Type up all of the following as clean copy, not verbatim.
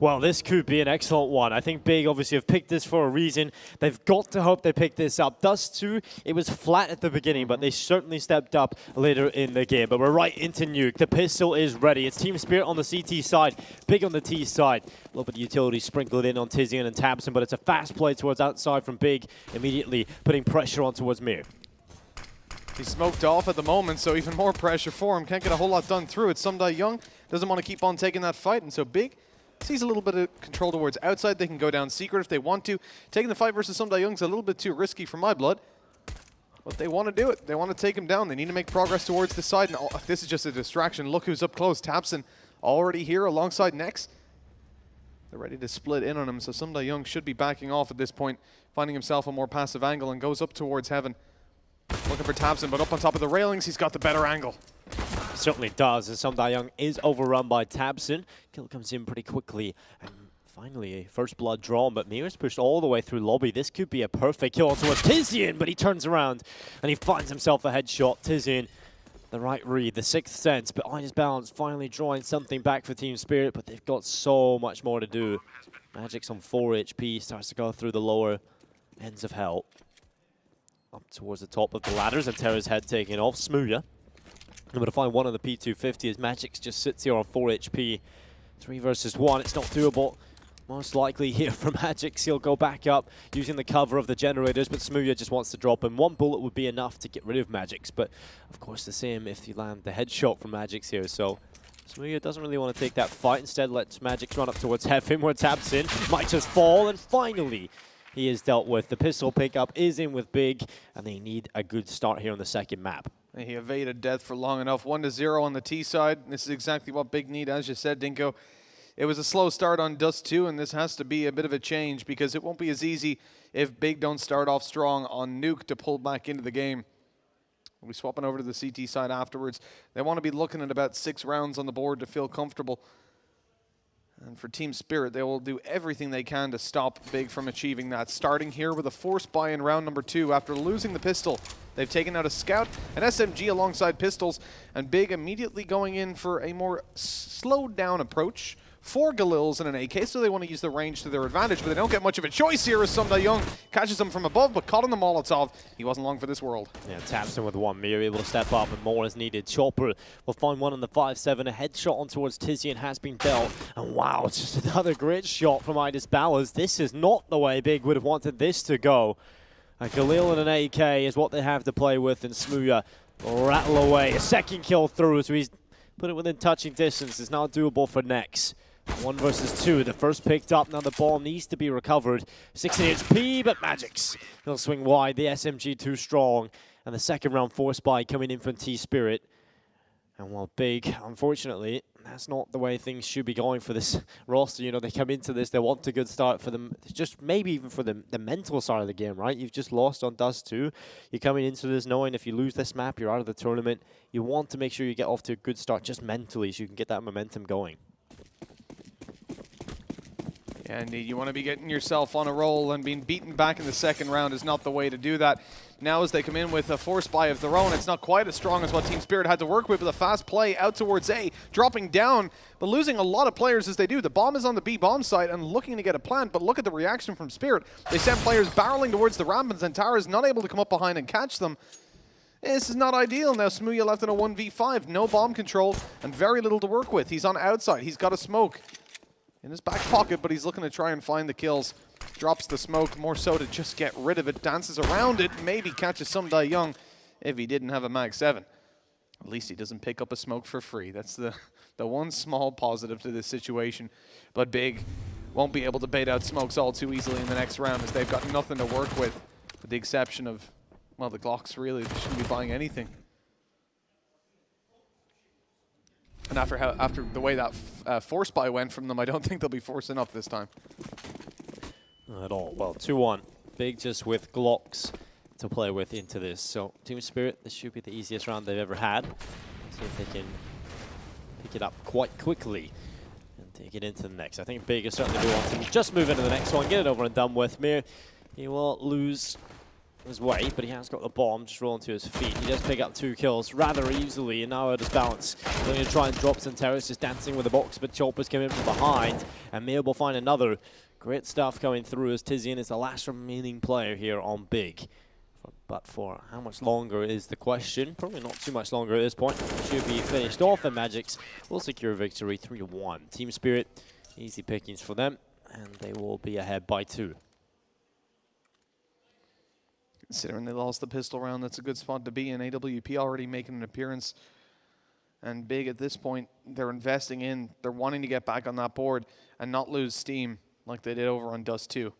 Well, this could be an excellent one. I think Big obviously have picked this for a reason. They've got to hope they pick this up. Dust 2, it was flat at the beginning, but they certainly stepped up later in the game. But we're right into Nuke. The pistol is ready. It's Team Spirit on the CT side, Big on the T side. A little bit of utility sprinkled in on Tizian and Tabson, but it's a fast play towards outside from Big, immediately putting pressure on towards Mir. He's smoked off at the moment, so even more pressure for him. Can't get a whole lot done through it. Sumdai Young doesn't want to keep on taking that fight, and so Big sees a little bit of control towards outside. They can go down secret if they want to. Taking the fight versus Sumdai Young's a little bit too risky for my blood, but they want to do it. They want to take him down. They need to make progress towards the side, and this is just a distraction. Look who's up close. Tabson already here alongside Nex. They're ready to split in on him, so Sumdai Young should be backing off at this point, finding himself a more passive angle, and goes up towards Heaven. Looking for Tabson, but up on top of the railings, he's got the better angle. Certainly does, and Sumdai Young is overrun by Tabson. Kill comes in pretty quickly, and finally a first blood drawn, but Mir's pushed all the way through lobby. This could be a perfect kill towards Tizian, but he turns around and he finds himself a headshot. Tizian, the right read, the sixth sense, but on his balance, finally drawing something back for Team Spirit, but they've got so much more to do. Magic's on 4 HP, starts to go through the lower ends of hell. Up towards the top of the ladders, and Terra's head taking off. Smooya able to find one on the P250 as Magix just sits here on 4 HP. 3 versus 1, it's not doable. Most likely here from Magix, he'll go back up using the cover of the generators, but Smooya just wants to drop him. 1 bullet would be enough to get rid of Magix, but of course the same if you land the headshot from Magix here, so Smooya doesn't really want to take that fight. Instead lets Magix run up towards Hefin, where Tabson might just fall, and finally he is dealt with. The pistol pickup is in with Big, and they need a good start here on the second map. He evaded death for long enough. 1-0 on the T side. This is exactly what Big need, as you said, Dinko. It was a slow start on Dust 2, and this has to be a bit of a change because it won't be as easy if Big don't start off strong on Nuke to pull back into the game. We'll be swapping over to the CT side afterwards. They want to be looking at about 6 rounds on the board to feel comfortable. And for Team Spirit, they will do everything they can to stop Big from achieving that. Starting here with a force buy in round number 2 after losing the pistol. They've taken out a scout, an SMG alongside pistols, and Big immediately going in for a more slowed down approach. 4 Galils and an AK, so they want to use the range to their advantage, but they don't get much of a choice here as Sumdai Young catches them from above, but caught on the Molotov. He wasn't long for this world. Yeah, Tabson with 1. Mir able to step up, and more is needed. Chopper will find one on the 5-7. A headshot on towards Tizian has been dealt. And wow, it's just another great shot from Idis Bowers. This is not the way Big would have wanted this to go. A Galil and an AK is what they have to play with, and Smooya will rattle away. A second kill through, so he's put it within touching distance. It's now doable for Nex. 1 versus 2, the first picked up, now the ball needs to be recovered. 60 HP, but Magix, he'll swing wide, the SMG too strong. And the second round force buy coming in from T-Spirit. And while Big, unfortunately, that's not the way things should be going for this roster. You know, they come into this, they want a good start for them, just maybe even for the mental side of the game, right? You've just lost on Dust 2. You're coming into this knowing if you lose this map, you're out of the tournament. You want to make sure you get off to a good start just mentally so you can get that momentum going. Yeah, indeed. You want to be getting yourself on a roll, and being beaten back in the second round is not the way to do that. Now as they come in with a force buy of their own, it's not quite as strong as what Team Spirit had to work with a fast play out towards A, dropping down, but losing a lot of players as they do. The bomb is on the B bomb site and looking to get a plant, but look at the reaction from Spirit. They send players barreling towards the ramp, and Zantara is not able to come up behind and catch them. This is not ideal. Now Smooya left in a 1v5, no bomb control, and very little to work with. He's on outside, he's got a smoke in his back pocket, but he's looking to try and find the kills. Drops the smoke, more so to just get rid of it. Dances around it, maybe catches Sumdai Young if he didn't have a Mag 7. At least he doesn't pick up a smoke for free. That's the one small positive to this situation. But Big won't be able to bait out smokes all too easily in the next round as they've got nothing to work with the exception of, well, the Glocks really. They shouldn't be buying anything. And after the way that force buy went from them, I don't think they'll be forcing up this time. Not at all. Well, 2-1. Big just with Glocks to play with into this. So Team Spirit, this should be the easiest round they've ever had. See if they can pick it up quite quickly and take it into the next. I think Big is certainly be wanting to just move into the next one, get it over and done with. Mir, he will lose his way, but he has got the bomb just rolling to his feet. He does pick up 2 kills rather easily, and now at his balance. They're going to try and drop Santeros, just dancing with the box, but Chopper's coming from behind, and Mail will find another. Great stuff coming through as Tizian is the last remaining player here on Big. But for how much longer is the question. Probably not too much longer at this point. Should be finished off, and Magics will secure victory 3-1. Team Spirit, easy pickings for them, and they will be ahead by 2. Considering they lost the pistol round, that's a good spot to be in. AWP already making an appearance. And Big at this point, they're investing in. They're wanting to get back on that board and not lose steam like they did over on Dust 2.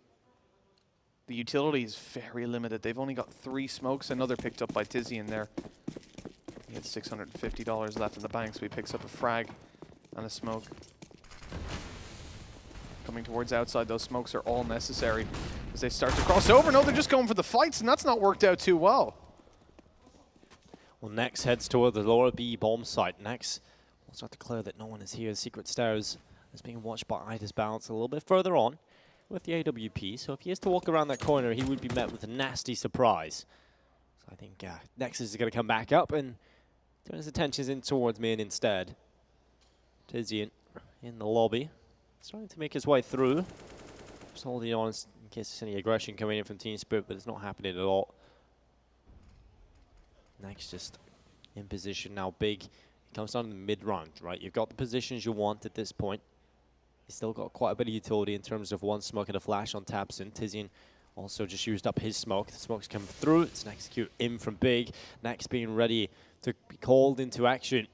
The utility is very limited. They've only got 3 smokes. Another picked up by Tizian there. He had $650 left in the bank, so he picks up a frag and a smoke. Coming towards outside, those smokes are all necessary as they start to cross over. No, they're just going for the fights, and that's not worked out too well. Well, Nex heads toward the lower B bomb site. Nex will start to declare that no one is here. Secret Stairs is being watched by Ida's Balance a little bit further on with the AWP. So if he is to walk around that corner, he would be met with a nasty surprise. So I think Nex is going to come back up and turn his attentions in towards Min instead. Tizian in the lobby, starting to make his way through. Just holding on in case there's any aggression coming in from Team Spirit, but it's not happening at all. Next, just in position now. Big. It comes down to the mid-round, right? You've got the positions you want at this point. He's still got quite a bit of utility in terms of 1 smoke and a flash on Tabson. Tizian also just used up his smoke. The smoke's come through. It's an execute in from Big. Next being ready to be called into action.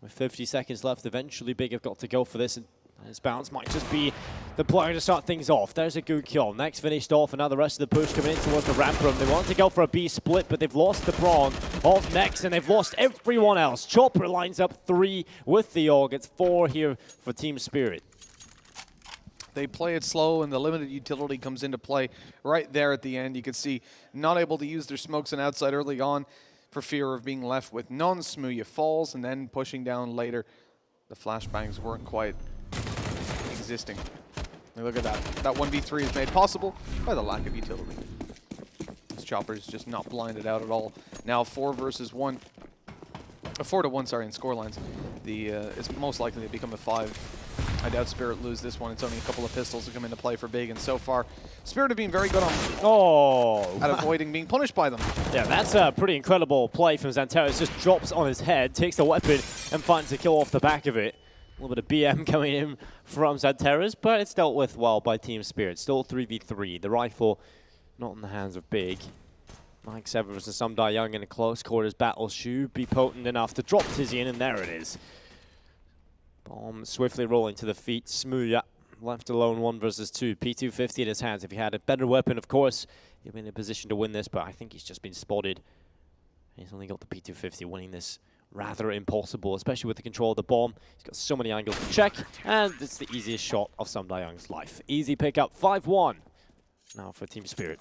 With 50 seconds left, eventually Big have got to go for this, and his bounce might just be the player to start things off. There's a good kill. Next finished off, and now the rest of the push coming in towards the ramp room. They want to go for a B split, but they've lost the brawn of Next, and they've lost everyone else. Chopper lines up 3 with the AUG. It's 4 here for Team Spirit. They play it slow, and the limited utility comes into play right there at the end. You can see not able to use their smokes and outside early on for fear of being left with none. Smooya falls, and then pushing down later. The flashbangs weren't quite existing. Now look at that. That 1v3 is made possible by the lack of utility. This Chopper's just not blinded out at all. Now 4 versus 1. 4-1, sorry, in scorelines. It's most likely to become a 5. I doubt Spirit lose this one. It's only a couple of pistols that come into play for Big, and so far, Spirit have been very good at avoiding being punished by them. Yeah, that's a pretty incredible play from Santeros. Just drops on his head, takes the weapon, and finds a kill off the back of it. A little bit of BM coming in from Santeros, but it's dealt with well by Team Spirit. Still 3v3. The rifle not in the hands of Big. Mike 7 versus Sumdai Young in a close quarters battle should be potent enough to drop Tizian, and there it is. Bomb swiftly rolling to the feet. Smooya left alone 1 versus 2. P250 in his hands. If he had a better weapon, of course, he'd be in a position to win this, but I think he's just been spotted. He's only got the P250. Winning this rather impossible, especially with the control of the bomb. He's got so many angles to check, and it's the easiest shot of Sumdai Young's life. Easy pickup, 5-1 now for Team Spirit.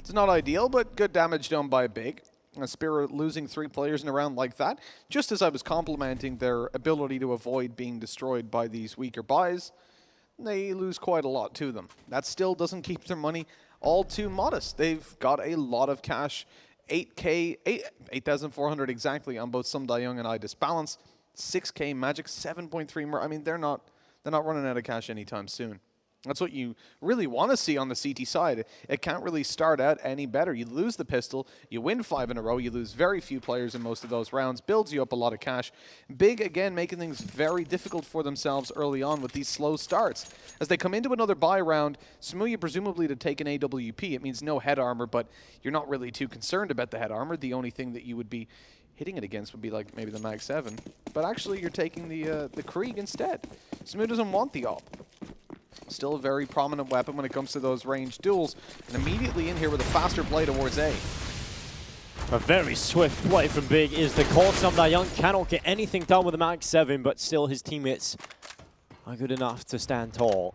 It's not ideal, but good damage done by Big. Spirit losing 3 players in a round like that, just as I was complimenting their ability to avoid being destroyed by these weaker buys, they lose quite a lot to them. That still doesn't keep their money all too modest. They've got a lot of cash, 8,400 exactly on both Sumdai Young and Ida's Balance, 6K Magic, 7.3 more. I mean, they're not running out of cash anytime soon. That's what you really want to see on the CT side. It can't really start out any better. You lose the pistol, you win 5 in a row, you lose very few players in most of those rounds, builds you up a lot of cash. Big, again, making things very difficult for themselves early on with these slow starts. As they come into another buy round, Smooya presumably to take an AWP. It means no head armor, but you're not really too concerned about the head armor. The only thing that you would be hitting it against would be like maybe the Mag 7. But actually, you're taking the Krieg instead. Smooya doesn't want the AWP. Still a very prominent weapon when it comes to those ranged duels. And immediately in here with a faster play towards A. A very swift play from Big is the call. Sumdai Young cannot get anything done with the Mag 7, but still his teammates are good enough to stand tall.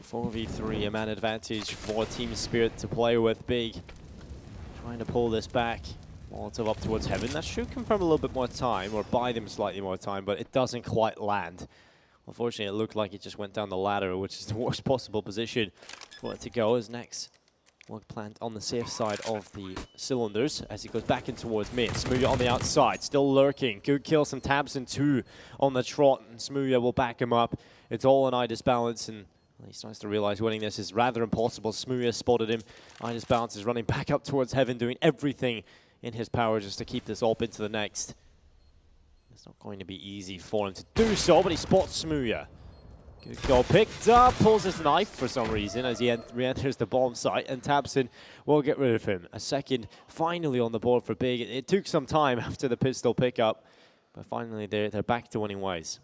4v3, a man advantage for Team Spirit to play with. Big trying to pull this back. Molotov up towards Heaven. That should confirm a little bit more time, or buy them slightly more time, but it doesn't quite land. Unfortunately, it looked like it just went down the ladder, which is the worst possible position for it to go, as Next will plant on the safe side of the cylinders as he goes back in towards mid. Smooya on the outside, still lurking. Good kill, some tabs and 2 on the trot, and Smooya will back him up. It's all an Idis balance, and he starts to realize winning this is rather impossible. Smooya spotted him. Idis balance is running back up towards heaven, doing everything in his power just to keep this up into the next. It's not going to be easy for him to do so, but he spots Smooya. Good goal picked up, pulls his knife for some reason as he re-enters the bomb site, and tabseN will get rid of him. A second finally on the board for Big. It took some time after the pistol pickup, but finally they're back to winning ways.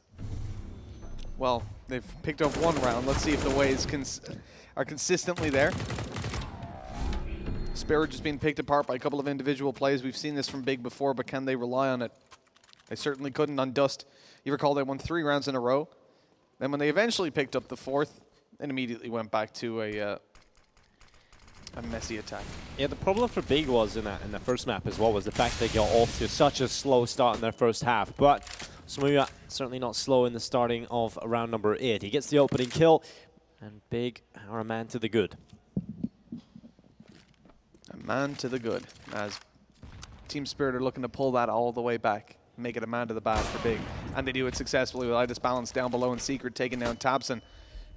Well, they've picked up one round. Let's see if the ways are consistently there. Spirit just being picked apart by a couple of individual plays. We've seen this from Big before, but can they rely on it? They certainly couldn't on Dust. You recall they won 3 rounds in a row. Then when they eventually picked up the 4th, it immediately went back to a messy attack. Yeah, the problem for Big was in the first map as well was the fact they got off to such a slow start in their first half. But Smooya certainly not slow in the starting of round number 8. He gets the opening kill, and Big are a man to the good. A man to the good, as Team Spirit are looking to pull that all the way back. Make it a man to the bad for Big. And they do it successfully with Idis balance down below in Secret, taking down tabseN.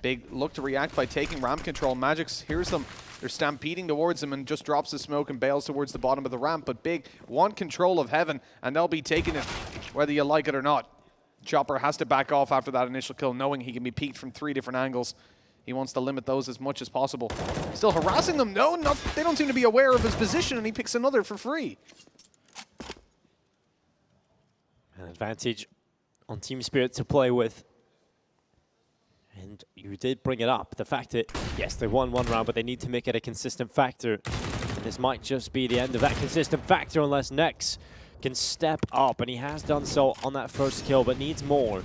Big look to react by taking ramp control. Magics hears them. They're stampeding towards him and just drops the smoke and bails towards the bottom of the ramp. But Big want control of heaven, and they'll be taking it whether you like it or not. Chopper has to back off after that initial kill, knowing he can be peeked from 3 different angles. He wants to limit those as much as possible. Still harassing them. No, they don't seem to be aware of his position, and he picks another for free. An advantage on Team Spirit to play with. And you did bring it up. The fact that, yes, they won 1 round, but they need to make it a consistent factor. And this might just be the end of that consistent factor unless Nex can step up. And he has done so on that first kill, but needs more.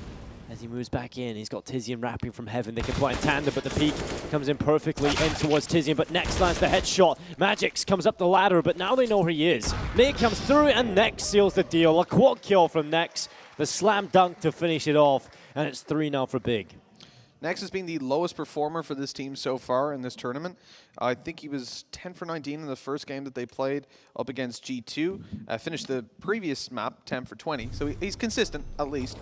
As he moves back in, he's got Tizian wrapping from heaven. They can play in tandem, but the peak comes in perfectly in towards Tizian. But Nex lands the headshot. Magix comes up the ladder, but now they know where he is. Nate comes through, and Nex seals the deal. A quad kill from Nex. The slam dunk to finish it off, and it's 3 now for Big. Nex has been the lowest performer for this team so far in this tournament. I think he was 10 for 19 in the first game that they played up against G2. Finished the previous map 10 for 20, so he's consistent at least.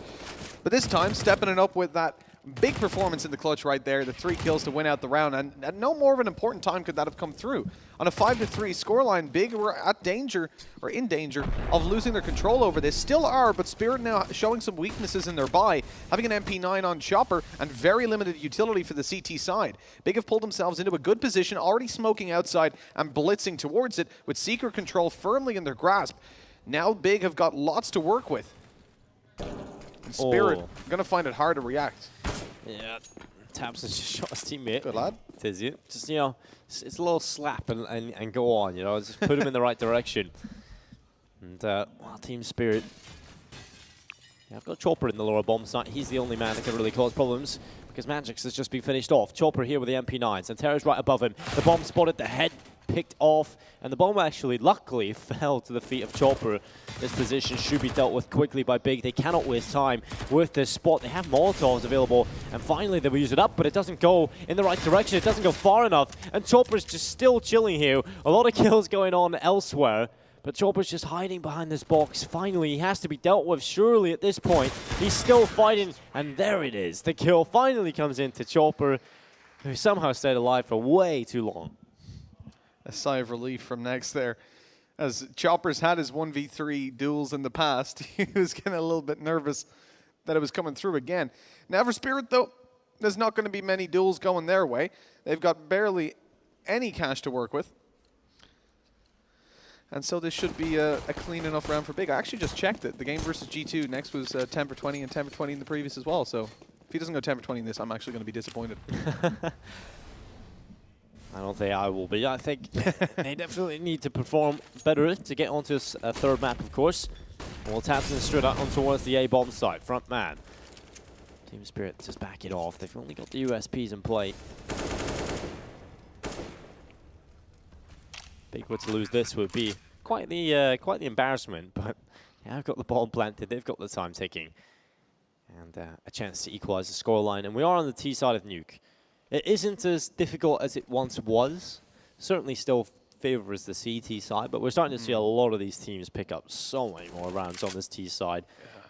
But this time, stepping it up with that big performance in the clutch right there, the 3 kills to win out the round, and at no more of an important time could that have come through. On a 5-3 scoreline, Big were at danger, or in danger, of losing their control over this. Still are, but Spirit now showing some weaknesses in their buy, having an MP9 on Chopper, and very limited utility for the CT side. Big have pulled themselves into a good position, already smoking outside and blitzing towards it, with Secret control firmly in their grasp. Now Big have got lots to work with. And Spirit going to find it hard to react. Yeah, tabseN just shot his teammate. Good lad. Tizian. Just, you know, it's a little slap and go on, you know, just put him in the right direction. And, well, Team Spirit. Yeah, I've got Chopper in the lower bomb site. He's the only man that can really cause problems because Magix has just been finished off. Chopper here with the MP9s, and Terra's right above him. The bomb spotted, the head picked off, and the bomb actually, luckily, fell to the feet of Chopper. This position should be dealt with quickly by Big. They cannot waste time with this spot. They have Molotovs available, and finally they will use it up, but it doesn't go in the right direction. It doesn't go far enough, and Chopper's just still chilling here. A lot of kills going on elsewhere, but Chopper's just hiding behind this box. Finally, he has to be dealt with, surely, at this point. He's still fighting, and there it is. The kill finally comes into Chopper, who somehow stayed alive for way too long. A sigh of relief from Nex there. As Chopper's had his 1v3 duels in the past, he was getting a little bit nervous that it was coming through again. Now for Spirit, though, there's not going to be many duels going their way. They've got barely any cash to work with. And so this should be a clean enough round for Big. I actually just checked it. The game versus G2, Nex was 10 for 20 and 10 for 20 in the previous as well. So if he doesn't go 10 for 20 in this, I'm actually going to be disappointed. I don't think I will be. I think they definitely need to perform better to get onto a 3rd map, of course. And we'll tabseN straight out on towards the A bomb side. Front man. Team Spirit just back it off. They've only got the USPs in play. Big were to lose this would be quite the embarrassment. But yeah, I've got the ball planted. They've got the time ticking, and a chance to equalize the scoreline. And we are on the T side of Nuke. It isn't as difficult as it once was, certainly still favors the CT side, but we're starting to see a lot of these teams pick up so many more rounds on this T side.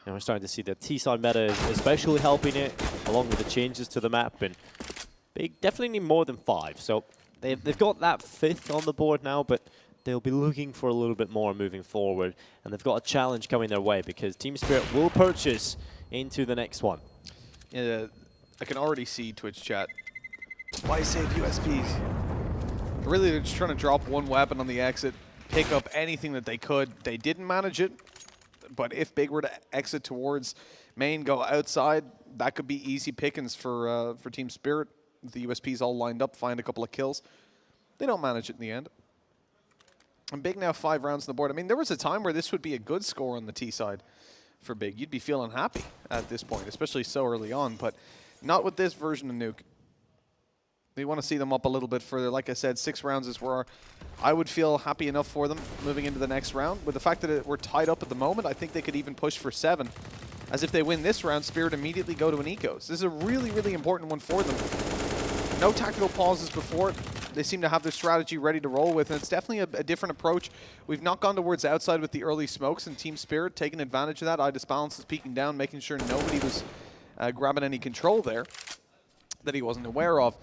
And we're starting to see the T side meta is especially helping it, along with the changes to the map. And Big definitely need more than 5. So they've got that 5th on the board now, but they'll be looking for a little bit more moving forward. And they've got a challenge coming their way because Team Spirit will purchase into the next one. Yeah, I can already see Twitch chat. Why save USPs? Really, they're just trying to drop one weapon on the exit, pick up anything that they could. They didn't manage it, but if Big were to exit towards main, go outside, that could be easy pickings for Team Spirit. The USPs all lined up, find a couple of kills. They don't manage it in the end. And Big now 5 rounds on the board. I mean, there was a time where this would be a good score on the T side for Big. You'd be feeling happy at this point, especially so early on, but not with this version of Nuke. We want to see them up a little bit further. Like I said, 6 rounds is where I would feel happy enough for them moving into the next round. With the fact that we're tied up at the moment, I think they could even push for 7. As if they win this round, Spirit immediately go to an Ecos. This is a really, really important one for them. No tactical pauses before it. They seem to have their strategy ready to roll with, and it's definitely a different approach. We've not gone towards outside with the early smokes, and Team Spirit taking advantage of that. Idis Balance is peeking down, making sure nobody was grabbing any control there that he wasn't aware of.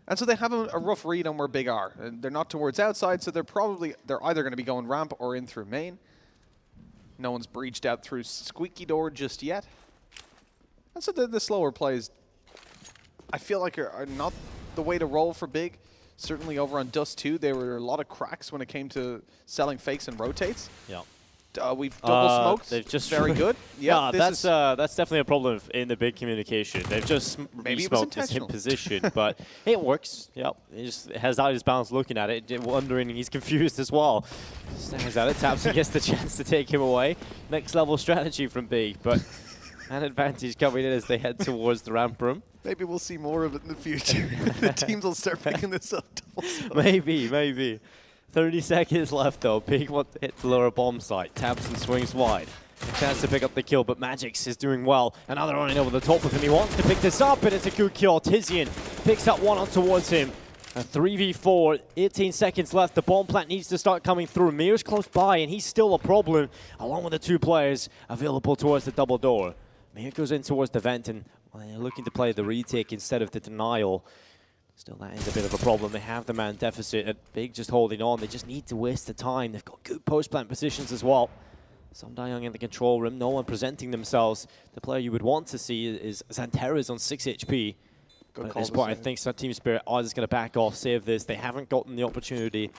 And so they have a rough read on where Big are. They're not towards outside, so they're either going to be going ramp or in through main. No one's breached out through squeaky door just yet. And so the slower plays, I feel like are not the way to roll for Big. Certainly over on Dust 2, there were a lot of cracks when it came to selling fakes and rotates. Yeah. We've double smoked. They've just very good. Yeah, that's definitely a problem in the Big communication. They've just smoked his hip position, but it works. Yep, he just has Idis Balance looking at it, wondering. He's confused as well. Stares at it, taps and gets the chance to take him away. Next level strategy from Big, but an advantage coming in as they head towards the ramp room. Maybe we'll see more of it in the future. The teams will start picking this up. Maybe. 30 seconds left though. Big want to hit the lower bomb site. Taps and swings wide. A chance to pick up the kill, but Magix is doing well. And now they're running over the top with him. He wants to pick this up, and it's a good kill. Tizian picks up one on towards him. A 3v4, 18 seconds left. The bomb plant needs to start coming through. Mir's close by, and he's still a problem, along with the 2 players available towards the double door. Mir goes in towards the vent, and they're looking to play the retake instead of the denial. Still, that is a bit of a problem. They have the man deficit, and Big just holding on. They just need to waste the time. They've got good post-plant positions as well. Some Young in the control room, no one presenting themselves. The player you would want to see is Xanterra's on 6 HP. But at this point, I think Team Spirit are just going to back off, save this. They haven't gotten the opportunity.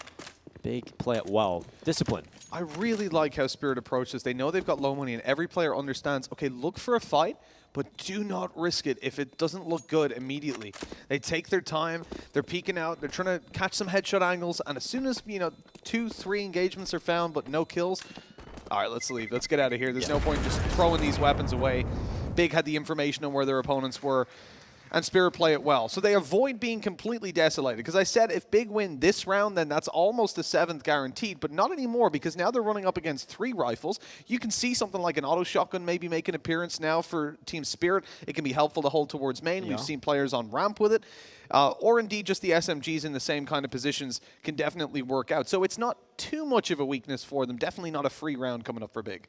Big play it well. Discipline. I really like how Spirit approaches. They know they've got low money, and every player understands, okay, look for a fight, but do not risk it if it doesn't look good immediately. They take their time, they're peeking out, they're trying to catch some headshot angles, and as soon as, 2, 3 engagements are found but no kills, all right, let's leave. Let's get out of here. There's no point just throwing these weapons away. Big had the information on where their opponents were, and Spirit play it well. So they avoid being completely desolated. Because I said if Big win this round, then that's almost a 7th guaranteed. But not anymore, because now they're running up against 3 rifles. You can see something like an auto shotgun maybe make an appearance now for Team Spirit. It can be helpful to hold towards main. Yeah. We've seen players on ramp with it. Or indeed just the SMGs in the same kind of positions can definitely work out. So it's not too much of a weakness for them. Definitely not a free round coming up for Big.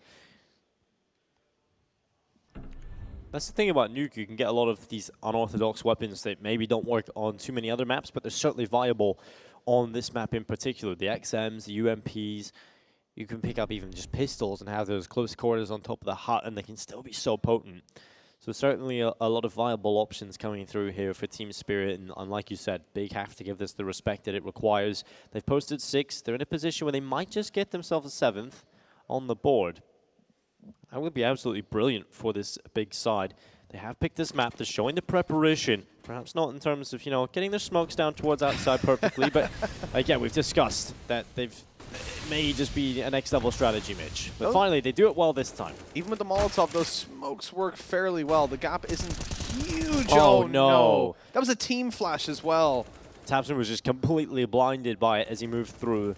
That's the thing about Nuke. You can get a lot of these unorthodox weapons that maybe don't work on too many other maps, but they're certainly viable on this map in particular. The XMs, the UMPs, you can pick up even just pistols and have those close quarters on top of the hut, and they can still be so potent. So certainly a lot of viable options coming through here for Team Spirit, and like you said, Big have to give this the respect that it requires. They've posted 6. They're in a position where they might just get themselves a 7th on the board. That would be absolutely brilliant for this Big side. They have picked this map. They're showing the preparation. Perhaps not in terms of, getting their smokes down towards outside perfectly, but again, we've discussed that it may just be a next level strategy, Mitch. But finally, they do it well this time. Even with the Molotov, those smokes work fairly well. The gap isn't huge. Oh, no. That was a team flash as well. Tabson was just completely blinded by it as he moved through.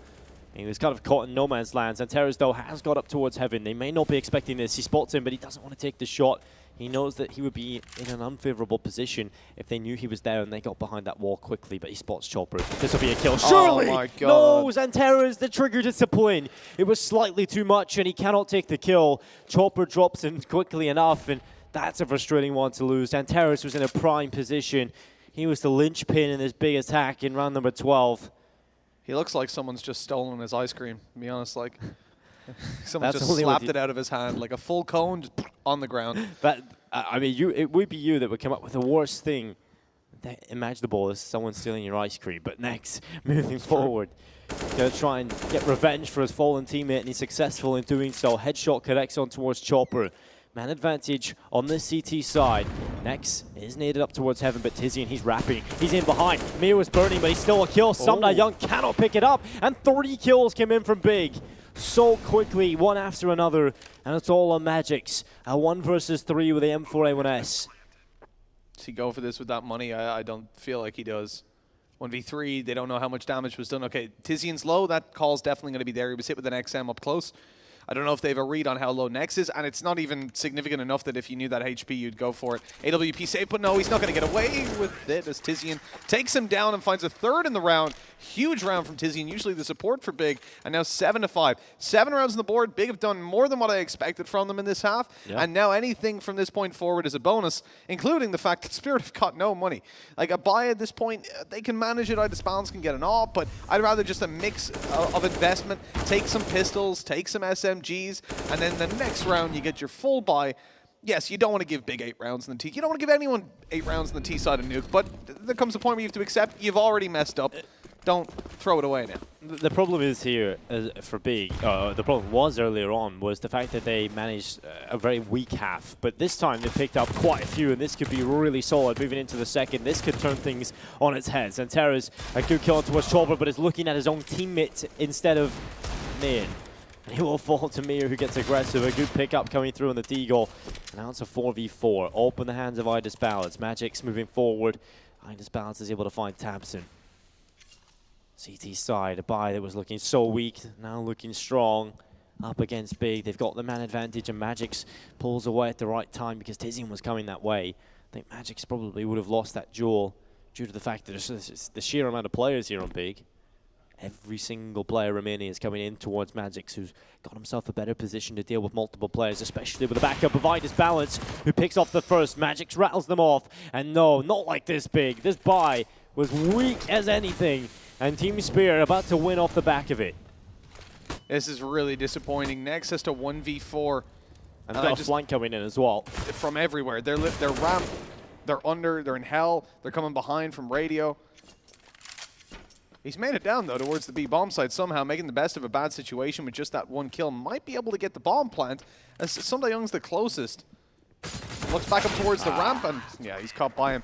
He was kind of caught in no man's land. Xanterra's, though, has got up towards heaven. They may not be expecting this. He spots him, but he doesn't want to take the shot. He knows that he would be in an unfavorable position if they knew he was there and they got behind that wall quickly, but he spots Chopper. This will be a kill. Surely! Oh my God. No, Xanterra's the trigger discipline. It was slightly too much and he cannot take the kill. Chopper drops in quickly enough, and that's a frustrating one to lose. Xanterra's was in a prime position. He was the linchpin in this big attack in round number 12. He looks like someone's just stolen his ice cream, to be honest. Like, someone That's just only slapped with it out of his hand, like a full cone just on the ground. But I mean, it would be you that would come up with the worst thing imaginable as someone stealing your ice cream. But next, moving forward, going to try and get revenge for his fallen teammate, and he's successful in doing so. Headshot connects on towards Chopper. Man advantage on the CT side. Next is naded up towards Heaven, but Tizian, he's wrapping. He's in behind. Mio is burning, but he's still a kill. Sumda Young cannot pick it up, and 30 kills came in from Big. So quickly, one after another, and it's all on Magix. A 1 versus 3 with the M4A1S. Does he go for this with that money? I don't feel like he does. 1v3, they don't know how much damage was done. Okay, Tizian's low, that call's definitely going to be there. He was hit with an XM up close. I don't know if they have a read on how low Nex is, and it's not even significant enough that if you knew that HP, you'd go for it. AWP save, but no, he's not going to get away with it as Tizian takes him down and finds a third in the round. Huge round from Tizian, usually the support for Big, and now 7-5. 7 rounds on the board. Big have done more than what I expected from them in this half, and now anything from this point forward is a bonus, including the fact that Spirit have got no money. Like a buy at this point, they can manage it. Idis Balance can get an AWP, but I'd rather just a mix of investment. Take some pistols, take some SMGs, and then the next round you get your full buy. Yes, you don't want to give Big 8 rounds in the T. You don't want to give anyone 8 rounds in the T side of Nuke, but there comes a point where you have to accept you've already messed up. Don't throw it away now. The problem is here for Big, the problem was earlier on, was the fact that they managed a very weak half. But this time they picked up quite a few, and this could be really solid moving into the second. This could turn things on its head. Xanterra's a good kill towards Chopper, but is looking at his own teammate instead of Min. And he will fall to Mir, who gets aggressive. A good pickup coming through on the Deagle. And now it's a 4v4. Open the hands of Idis Balance. Magic's moving forward. Idis Balance is able to find Tabson. CT side, a buy that was looking so weak, now looking strong. Up against Big, they've got the man advantage, and Magix pulls away at the right time because Tizian was coming that way. I think Magix probably would have lost that duel due to the fact that there's the sheer amount of players here on Big. Every single player remaining is coming in towards Magix, who's got himself a better position to deal with multiple players, especially with the backup of Idis Balance, who picks off the first. Magix rattles them off, and no, not like this Big. This buy was weak as anything. And Team Spear about to win off the back of it. This is really disappointing. Next has to 1v4. And they've got a flank coming in as well. From everywhere. They're ramp, they're under, they're in hell, they're coming behind from radio. He's made it down, though, towards the B bomb site somehow, making the best of a bad situation with just that one kill. Might be able to get the bomb plant, as Sumda Young's the closest. Looks back up towards the ramp, and yeah, he's caught by him.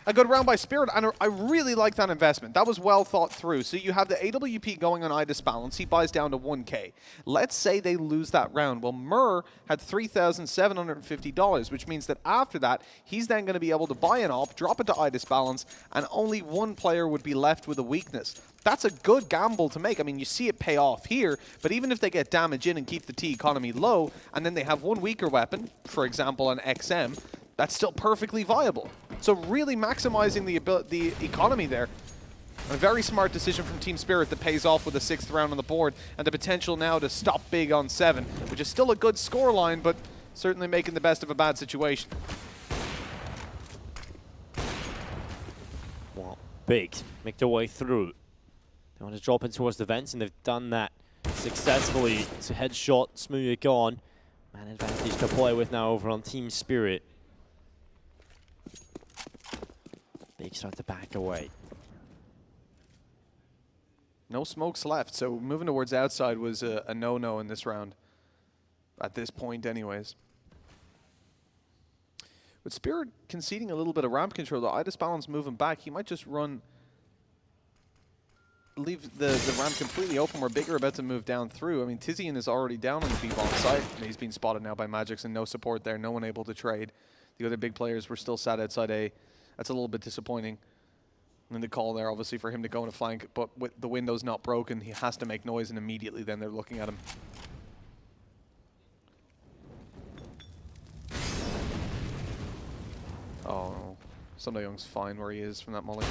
A good round by Spirit, and I really like that investment. That was well thought through. So you have the AWP going on Idis Balance. He buys down to 1K. Let's say they lose that round. Well, Mur had $3,750, which means that after that, he's then going to be able to buy an AWP, drop it to Idis Balance, and only one player would be left with a weakness. That's a good gamble to make. I mean, you see it pay off here, but even if they get damage in and keep the T economy low, and then they have one weaker weapon, for example, an XM, that's still perfectly viable. So really maximizing the economy there. A very smart decision from Team Spirit that pays off with a 6th round on the board, and the potential now to stop Big on 7, which is still a good scoreline, but certainly making the best of a bad situation. Well, Big make their way through. They want to drop in towards the vents, and they've done that successfully. It's a headshot, smooth gone. Man advantage to play with now over on Team Spirit. Big start to back away. No smokes left, so moving towards outside was a no-no in this round. At this point, anyways. With Spirit conceding a little bit of ramp control, the Idis Balance moving back, he might just leave the ramp completely open where Big are about to move down through. I mean, Tizian is already down on the B-bomb site, and he's been spotted now by Magix, and no support there, no one able to trade. The other big players were still sat outside A. That's a little bit disappointing. And the call there, obviously, for him to go in a flank, but with the window's not broken, he has to make noise, and immediately then they're looking at him. Oh, Young's fine where he is from that mulligan.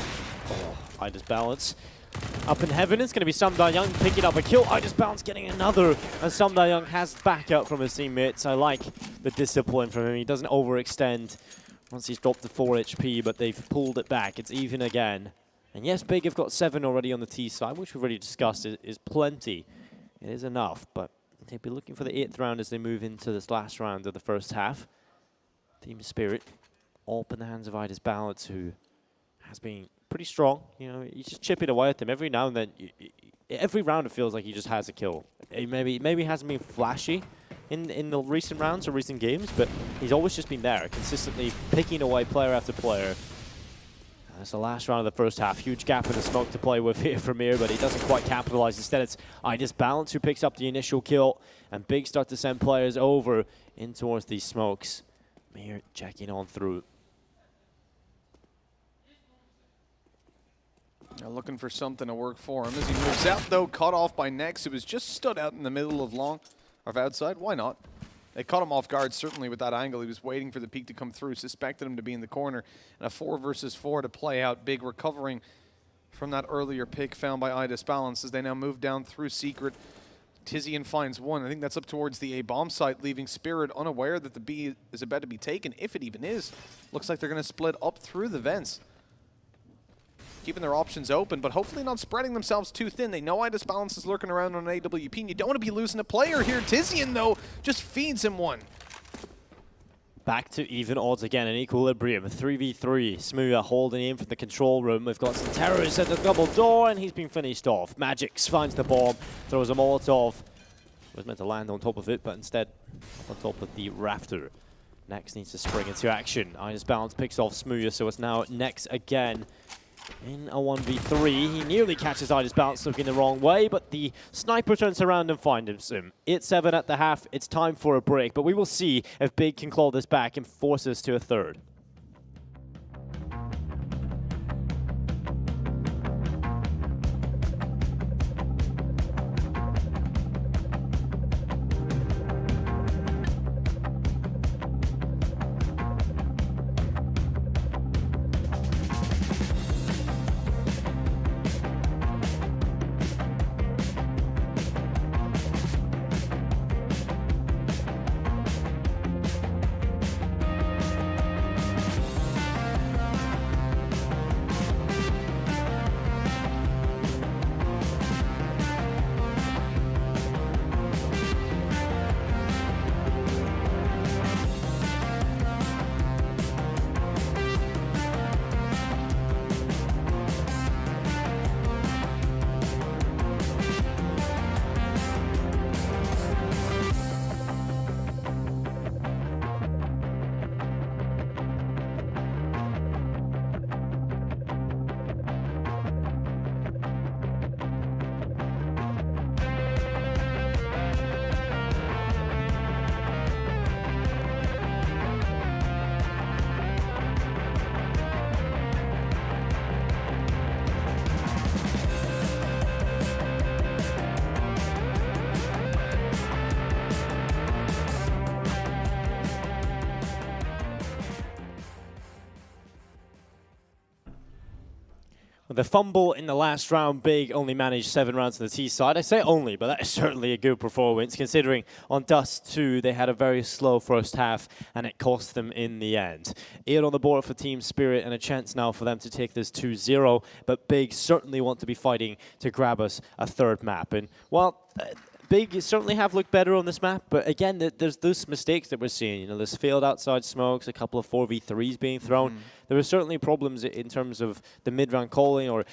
Oh, Ida's balance. Up in heaven, it's going to be Young picking up a kill. Ida's balance getting another, and Young has backup from his teammates. I like the discipline from him. He doesn't overextend once he's dropped to 4 HP, but they've pulled it back. It's even again. And yes, Big have got 7 already on the T side, which we've already discussed is plenty. It is enough, but they'll be looking for the 8th round as they move into this last round of the first half. Team Spirit, all up in the hands of Ida's balance, who has been pretty strong. You know, he's just chipping away at them every now and then. Every round it feels like he just has a kill. He maybe hasn't been flashy in the recent rounds or recent games, but he's always just been there, consistently picking away player after player. That's the last round of the first half. Huge gap in the smoke to play with here from Mir, but he doesn't quite capitalize. Instead, it's Ida's balance who picks up the initial kill, and Big start to send players over in towards these smokes. Mir checking on through. Now looking for something to work for him as he moves out, though, cut off by Nex, who was just stood out in the middle of long, or outside. Why not? They caught him off guard, certainly with that angle. He was waiting for the peek to come through, suspected him to be in the corner, and a 4 versus 4 to play out. Big recovering from that earlier pick found by Ida's balance as they now move down through Secret. Tizian finds one. I think that's up towards the A bomb site, leaving Spirit unaware that the B is about to be taken, if it even is. Looks like they're going to split up through the vents, keeping their options open, but hopefully not spreading themselves too thin. They know Ida's balance is lurking around on an AWP, and you don't want to be losing a player here. Tizian, though, just feeds him one. Back to even odds again in equilibrium. 3v3. Smooya holding in from the control room. We've got some terrorists at the double door, and he's been finished off. Magix finds the bomb, throws a Molotov. Was meant to land on top of it, but instead on top of the rafter. Nex needs to spring into action. Ida's balance picks off Smooya, so it's now Nex again. In a 1v3, he nearly catches Ida's balance looking the wrong way, but the sniper turns around and finds him. It's 7 at the half. It's time for a break, but we will see if Big can claw this back and force us to a third. The fumble in the last round, Big only managed 7 rounds on the T side. I say only, but that is certainly a good performance, considering on Dust 2, they had a very slow first half, and it cost them in the end. 8 on the board for Team Spirit, and a chance now for them to take this 2-0, but Big certainly want to be fighting to grab us a third map. And, well, Big certainly have looked better on this map, but again, there's those mistakes that we're seeing. You know, there's failed outside smokes, a couple of 4v3s being thrown. There are certainly problems in terms of the mid-round calling or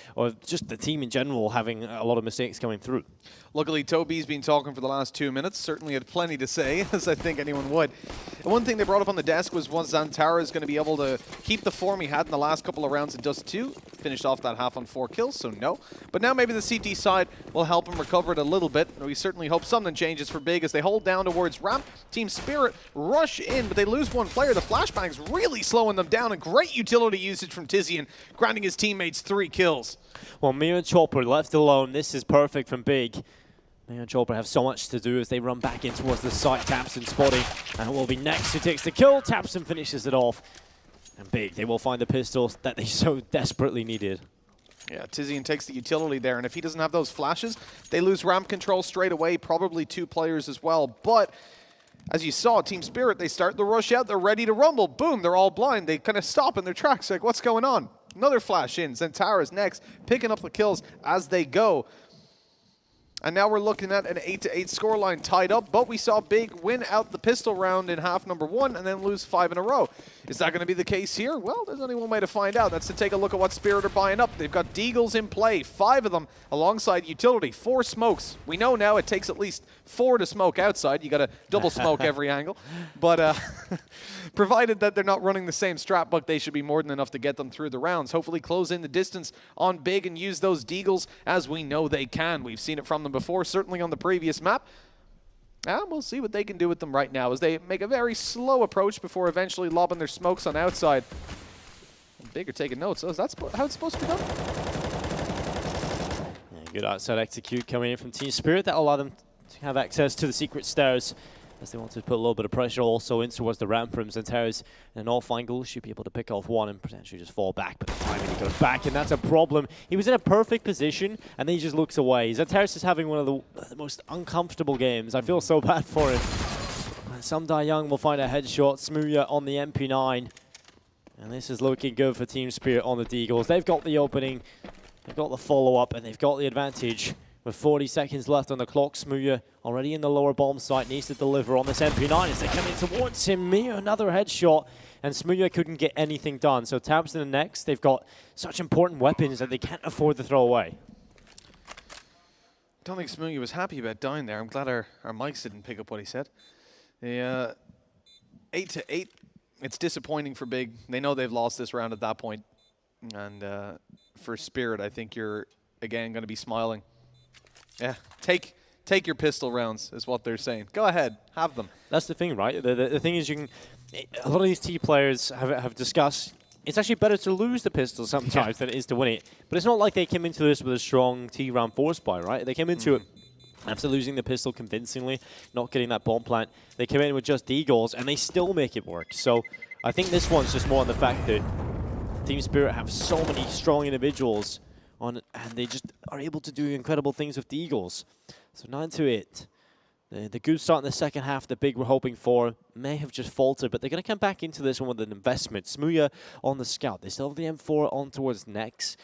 just the team in general having a lot of mistakes coming through. Luckily, Toby's been talking for the last 2 minutes. Certainly had plenty to say, as I think anyone would. And one thing they brought up on the desk was once Xantara is going to be able to keep the form he had in the last couple of rounds in Dust 2. Finished off that half on 4 kills, so no. But now maybe the CT side will help him recover it a little bit. We certainly hope something changes for Big as they hold down towards ramp. Team Spirit rush in, but they lose one player. The flashbang's really slowing them down. A great utility usage from Tizian, granting his teammates 3 kills. Well, Mir and Chopper left alone. This is perfect from Big. Mir and Chopper have so much to do as they run back in towards the site. Tapson spotting, and it will be Nex who takes the kill. Tapson finishes it off. And Big, they will find the pistols that they so desperately needed. Yeah, Tizian takes the utility there, and if he doesn't have those flashes, they lose ramp control straight away, probably 2 players as well. But as you saw, Team Spirit, they start the rush out, they're ready to rumble. Boom, they're all blind. They kind of stop in their tracks, like, what's going on? Another flash in. Zentara's next, picking up the kills as they go. And now we're looking at an 8-8 scoreline tied up, but we saw Big win out the pistol round in half number 1 and then lose 5 in a row. Is that going to be the case here? Well, there's only one way to find out. That's to take a look at what Spirit are buying up. They've got Deagles in play, 5 of them alongside utility, 4 smokes. We know now it takes at least 4 to smoke outside. You got to double smoke every angle. But provided that they're not running the same strat book, they should be more than enough to get them through the rounds. Hopefully close in the distance on Big and use those Deagles as we know they can. We've seen it from them before, certainly on the previous map. And we'll see what they can do with them right now as they make a very slow approach before eventually lobbing their smokes on outside. Big are taking notes. Oh, that's how it's supposed to be done? Yeah, good outside execute coming in from Team Spirit. That'll allow them to have access to the secret stairs as they want to put a little bit of pressure also in towards the ramp rooms and terrace. And all Feingold should be able to pick off one and potentially just fall back. But the timing he goes back, and that's a problem. He was in a perfect position, and then he just looks away. Zantaris is having one of the most uncomfortable games. I feel so bad for him. And Sumda Young will find a headshot. Smooya on the MP9. And this is looking good for Team Spirit on the Deagles. They've got the opening, they've got the follow-up, and they've got the advantage. With 40 seconds left on the clock, Smooya already in the lower bomb site, needs to deliver on this MP9 as they come in towards him. Mia, another headshot, and Smooya couldn't get anything done. So Tabson and next, they've got such important weapons that they can't afford to throw away. Don't think Smooya was happy about dying there. I'm glad our mics didn't pick up what he said. The 8-8, it's disappointing for Big. They know they've lost this round at that point. And for Spirit, I think you're, again, going to be smiling. Yeah, take your pistol rounds is what they're saying. Go ahead, have them. That's the thing, right? The thing is, you can. A lot of these T players have discussed it's actually better to lose the pistol sometimes than it is to win it. But it's not like they came into this with a strong T round force buy, right? They came into it after losing the pistol convincingly, not getting that bomb plant. They came in with just Deagles, and they still make it work. So I think this one's just more on the fact that Team Spirit have so many strong individuals and they just are able to do incredible things with the Eagles. So 9-8. The good start in the second half that Big were hoping for may have just faltered, but they're going to come back into this one with an investment. Smooya on the scout. They still have the M4 on towards Nex.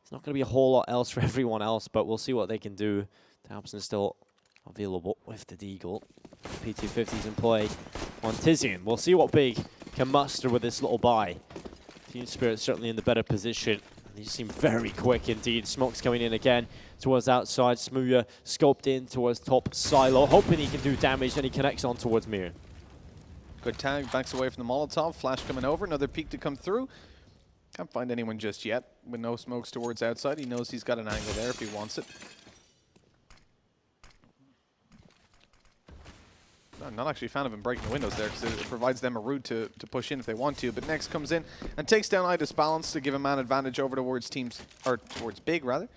It's not going to be a whole lot else for everyone else, but we'll see what they can do. Thompson still available with the Deagle. P250's in play on Tizian. We'll see what Big can muster with this little buy. Team Spirit certainly in the better position. They seem very quick indeed. Smoke's coming in again towards outside. Smooya scoped in towards top silo, hoping he can do damage, and he connects on towards Mir. Good tag, backs away from the Molotov. Flash coming over, another peek to come through. Can't find anyone just yet. With no smokes towards outside, he knows he's got an angle there if he wants it. I'm not actually a fan of him breaking the windows there because it provides them a route to push in if they want to. But Next comes in and takes down Idis Balance to give a man advantage over towards towards Big rather.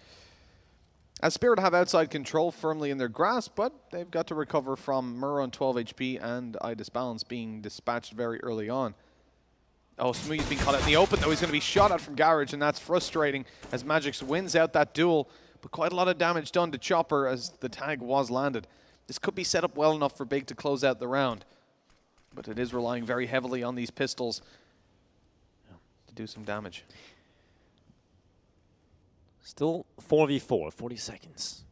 As Spirit have outside control firmly in their grasp, but they've got to recover from Mur on 12 HP and Idis Balance being dispatched very early on. Oh, Smooth's being caught out in the open though. He's going to be shot at from Garage, and that's frustrating as Magix wins out that duel. But quite a lot of damage done to Chopper as the tag was landed. This could be set up well enough for Big to close out the round. But it is relying very heavily on these pistols to do some damage. Still 4v4, 40 seconds.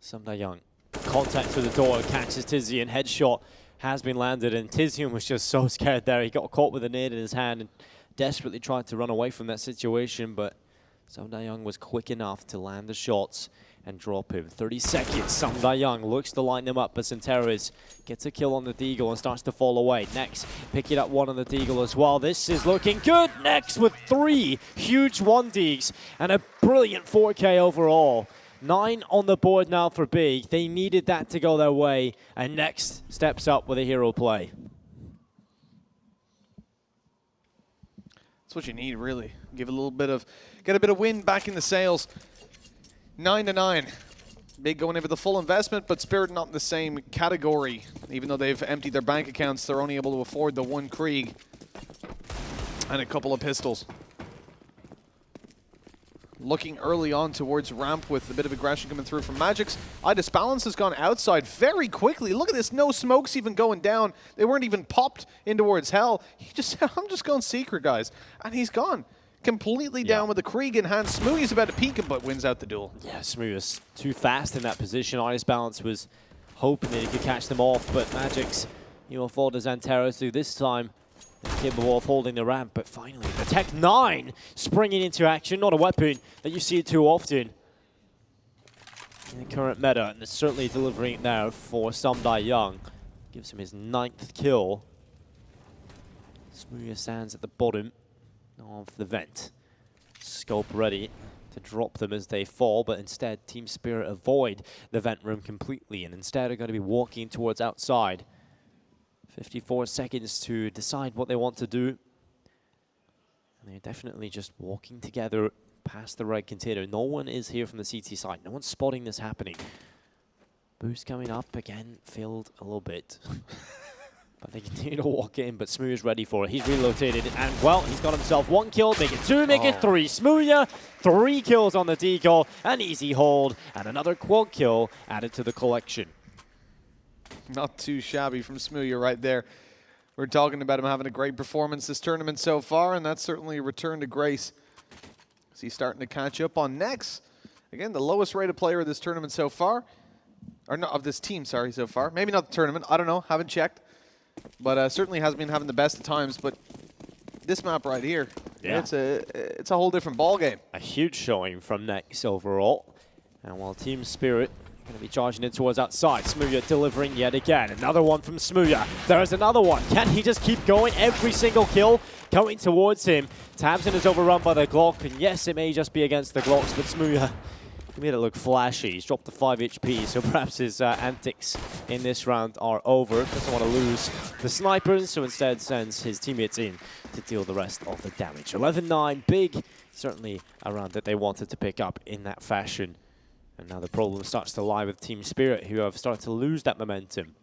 Sumda Young. Contact through the door, catches Tizian. Headshot has been landed, and Tizian was just so scared there. He got caught with a nade in his hand and desperately tried to run away from that situation, but Sumda Young was quick enough to land the shots and drop him. 30 seconds. Sumda Young looks to line them up, but Centeres gets a kill on the Deagle and starts to fall away. Next, picking up one on the Deagle as well. This is looking good. Next with 3 huge 1-Deags and a brilliant 4K overall. 9 on the board now for Big. They needed that to go their way, and Next steps up with a hero play. That's what you need, really. Give a little bit of, get a bit of wind back in the sails. 9-9. Big going in for the full investment, but Spirit not in the same category. Even though they've emptied their bank accounts, they're only able to afford the 1 Krieg. And a couple of pistols. Looking early on towards ramp with a bit of aggression coming through from Magic's. Idis Balance has gone outside very quickly. Look at this, no smokes even going down. They weren't even popped in towards Hell. He just said, I'm just going secret, guys. And he's gone. Completely down with the Krieg in hand. Smoothie's about to peek him, but wins out the duel. Yeah, Smoothie was too fast in that position. Idis Balance was hoping that he could catch them off, but Magic's, fall to Xanteros who this time capable of holding the ramp, but finally the Tech 9 springing into action. Not a weapon that you see too often in the current meta, and it's certainly delivering it now for Sumdai Young. Gives him his 9th kill. Smoothie stands at the bottom of the vent. Scope ready to drop them as they fall, but instead Team Spirit avoid the vent room completely and instead are going to be walking towards outside. 54 seconds to decide what they want to do. And they're definitely just walking together past the red container. No one is here from the CT side. No one's spotting this happening. Boost coming up again, failed a little bit. But they continue to walk in, but Smooth is ready for it. He's relocated, and well, he's got himself 1 kill, make it 2, make it 3. Smoothia, 3 kills on the decal, an easy hold, and another quad kill added to the collection. Not too shabby from Smoothie right there. We're talking about him having a great performance this tournament so far, and that's certainly a return to grace. As he's starting to catch up on Nex. Again, the lowest rated player of this tournament so far. Or not of this team, sorry, so far. Maybe not the tournament, I don't know, haven't checked. But certainly has been having the best of times. But this map right here, it's a whole different ball game. A huge showing from Nex overall. And while Team Spirit going to be charging it towards outside. Smoothia delivering yet again. Another one from Smoothia. There's another one. Can he just keep going? Every single kill coming towards him. tabseN is overrun by the Glock, and yes, it may just be against the Glocks, but Smoothia made it look flashy. He's dropped to 5 HP, so perhaps his antics in this round are over. Doesn't want to lose the snipers, so instead sends his teammates in to deal the rest of the damage. 11-9, big, certainly a round that they wanted to pick up in that fashion. And now the problem starts to lie with Team Spirit, who have started to lose that momentum.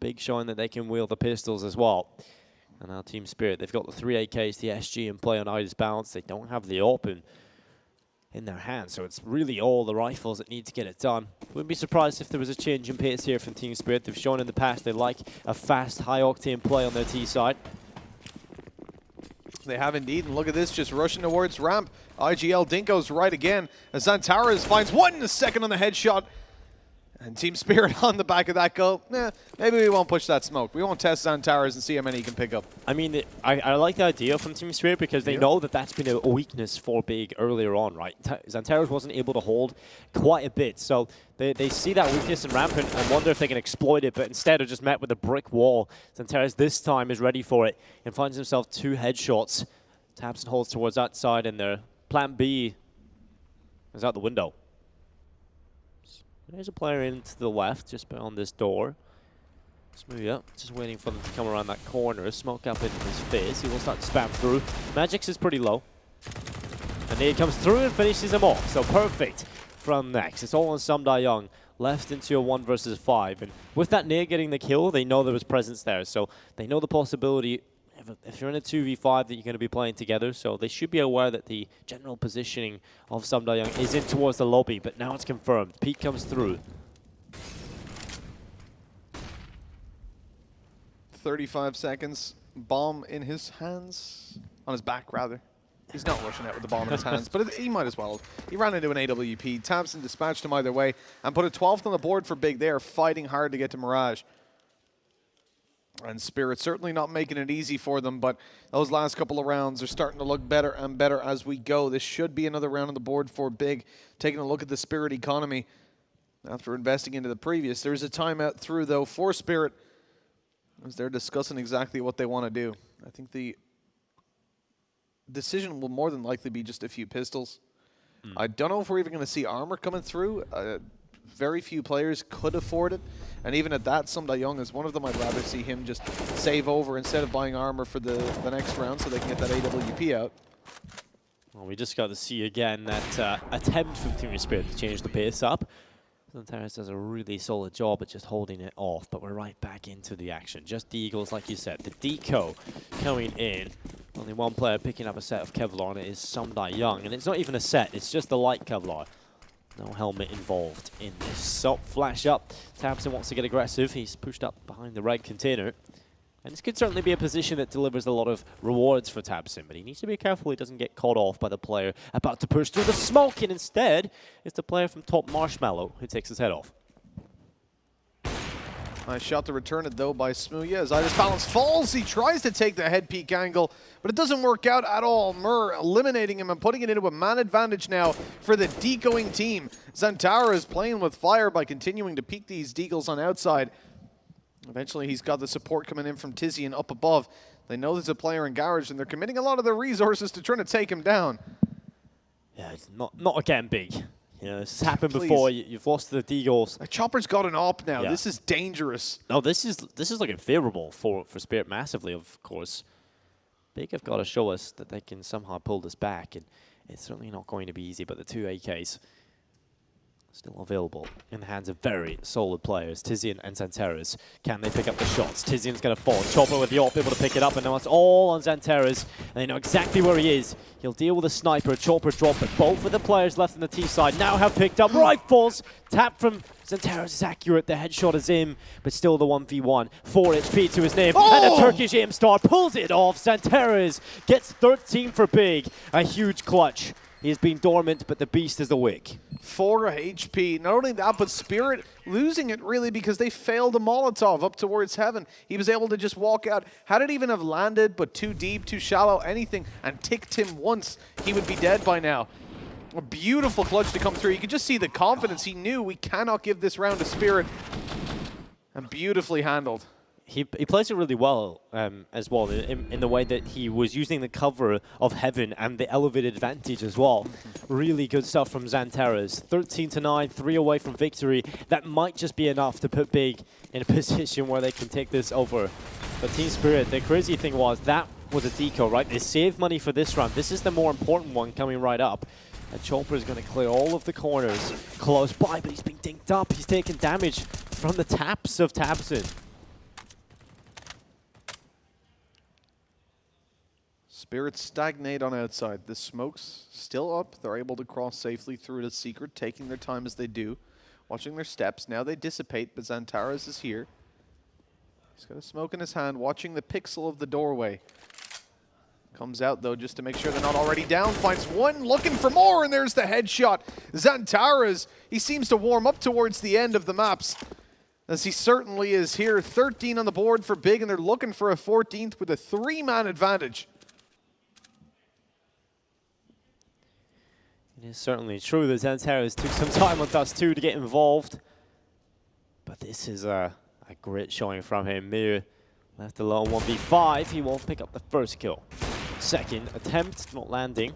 Big showing that they can wield the pistols as well. And now Team Spirit, they've got the 3 AKs, the SG in play on Idis Balance. They don't have the open in their hands, so it's really all the rifles that need to get it done. Wouldn't be surprised if there was a change in pace here from Team Spirit. They've shown in the past they like a fast, high-octane play on their T side. They have indeed, and look at this, just rushing towards ramp. IGL Dinko's right again, as Xantares finds 1 in a second on the headshot. And Team Spirit on the back of that go, maybe we won't push that smoke. We won't test Xantares and see how many he can pick up. I mean, I like the idea from Team Spirit because they know that that's been a weakness for Big earlier on, right? Xantares wasn't able to hold quite a bit, so they see that weakness in ramp and wonder if they can exploit it, but instead are just met with a brick wall. Xantares this time is ready for it and finds himself 2 headshots. tabseN holds towards that side, and their plan B is out the window. There's a player in to the left, just beyond this door. Smoothia, just waiting for them to come around that corner. Smoke up into his face. He will start to spam through. Magic's is pretty low. And he comes through and finishes him off. So perfect from Nex. It's all on Sumdai Young. Left into a 1 versus 5. And with that Nea getting the kill, they know there was presence there. So they know the possibility, if you're in a 2v5, that you're going to be playing together. So they should be aware that the general positioning of Sumdai Young is in towards the lobby. But now it's confirmed. Pete comes through. 35 seconds. Bomb in his hands. On his back, rather. He's not rushing out with the bomb in his hands, but he might as well. He ran into an AWP. tabseN dispatched him either way and put a 12th on the board for Big. They are fighting hard to get to Mirage. And Spirit certainly not making it easy for them, but those last couple of rounds are starting to look better and better as we go. This should be another round on the board for Big. Taking a look at the Spirit economy after investing into the previous. There's a timeout through, though, for Spirit as they're discussing exactly what they want to do. I think the decision will more than likely be just a few pistols. I don't know if we're even going to see armor coming through. Very few players could afford it, and even at that, Sumdai Young is one of them. I'd rather see him just save over instead of buying armor for the next round so they can get that AWP out. Well, we just got to see again that attempt from Team Spirit to change the pace up. Zantares does a really solid job at just holding it off, but we're right back into the action. Just the Eagles, like you said. The deco coming in. Only one player picking up a set of Kevlar, and it is Sumdai Young. And it's not even a set, it's just the light Kevlar. No helmet involved in this. So, flash up. tabseN wants to get aggressive. He's pushed up behind the red container. And this could certainly be a position that delivers a lot of rewards for tabseN, but he needs to be careful he doesn't get caught off by the player about to push through the smoke, and instead, it's the player from top Marshmallow who takes his head off. Nice shot to return it, though, by Smooya. As Idas Balance falls, he tries to take the head peek angle, but it doesn't work out at all. Mur eliminating him and putting it into a man advantage now for the decoing team. Zantara is playing with fire by continuing to peek these deagles on outside. Eventually, he's got the support coming in from Tizian up above. They know there's a player in Garage, and they're committing a lot of their resources to trying to take him down. Yeah, it's not again big. You know, this has happened before. You've lost to the Deagles. Chopper's got an op now. Yeah. This is dangerous. No, this is looking favorable for Spirit massively, of course. Big have got to show us that they can somehow pull this back, and it's certainly not going to be easy, but the two AKs still available in the hands of very solid players, Tizian and Zantares. Can they pick up the shots? Tizian's going to fall. Chopper with the op, able to pick it up, and now it's all on Zantares. And they know exactly where he is. He'll deal with a sniper. Chopper drop, but both of the players left on the T side now have picked up rifles. Tap from Zantares is accurate. The headshot is in, but still the 1v1. 4 HP to his name, and a Turkish aim star pulls it off. Zantares gets 13 for Big. A huge clutch. He has been dormant, but the beast is awake. 4 HP. Not only that, but Spirit losing it really because they failed a Molotov up towards heaven. He was able to just walk out. Had it even have landed, but too deep, too shallow, anything, and ticked him once, he would be dead by now. A beautiful clutch to come through. You could just see the confidence. He knew we cannot give this round to Spirit. And beautifully handled. He plays it really well as well in the way that he was using the cover of heaven and the elevated advantage as well. Really good stuff from Zantares. 13-9, 3 away from victory. That might just be enough to put Big in a position where they can take this over. But Team Spirit, the crazy thing was that was a deco, right? They saved money for this round. This is the more important one coming right up. And Chopper is going to clear all of the corners close by, but he's being dinked up. He's taking damage from the taps of tabseN. Spirits stagnate on outside. The smoke's still up. They're able to cross safely through the secret, taking their time as they do, watching their steps. Now they dissipate, but Zantares is here. He's got a smoke in his hand, watching the pixel of the doorway. Comes out, though, just to make sure they're not already down. Finds one, looking for more, and there's the headshot. Zantares, he seems to warm up towards the end of the maps, as he certainly is here. 13 on the board for Big, and they're looking for a 14th with a 3-man advantage. It is certainly true that Zantares took some time on Dust 2 to get involved. But this is a great showing from him. Mir left alone 1v5. He won't pick up the first kill. Second attempt, not landing.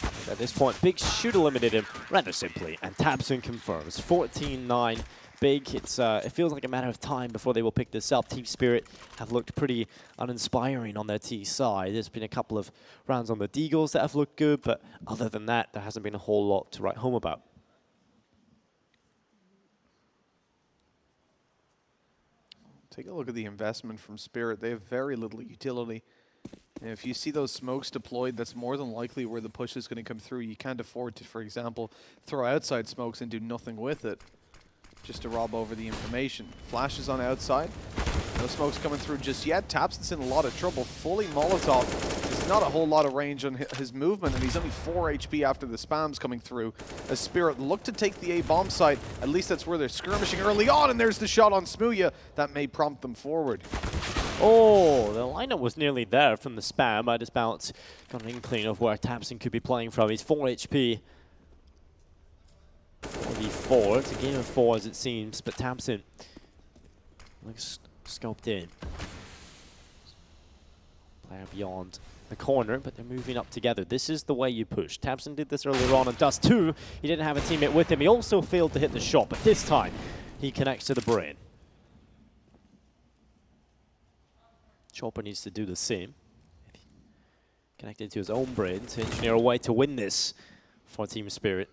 But at this point, Big should have limited him rather simply. And tabseN confirms. 14-9. Big, it feels like a matter of time before they will pick this up. Team Spirit have looked pretty uninspiring on their T side. There's been a couple of rounds on the Deagles that have looked good, but other than that, there hasn't been a whole lot to write home about. Take a look at the investment from Spirit. They have very little utility. And if you see those smokes deployed, that's more than likely where the push is going to come through. You can't afford to, for example, throw outside smokes and do nothing with it, just to rob over the information. Flashes on outside. No smokes coming through just yet. tabseN's in a lot of trouble. Fully Molotov. There's not a whole lot of range on his movement, and he's only 4 HP after the spams coming through. As Spirit look to take the A-bomb site, at least that's where they're skirmishing early on, and there's the shot on Smooya. That may prompt them forward. Oh, the lineup was nearly there from the spam. I just bounced, got an inkling of where tabseN could be playing from. He's 4 HP. 4v4. It's a game of 4 as it seems, but tabseN looks scoped in. Player beyond the corner, but they're moving up together. This is the way you push. tabseN did this earlier on Dust 2. He didn't have a teammate with him. He also failed to hit the shot, but this time he connects to the brain. Chopper needs to do the same. Connected to his own brain to engineer a way to win this for Team Spirit.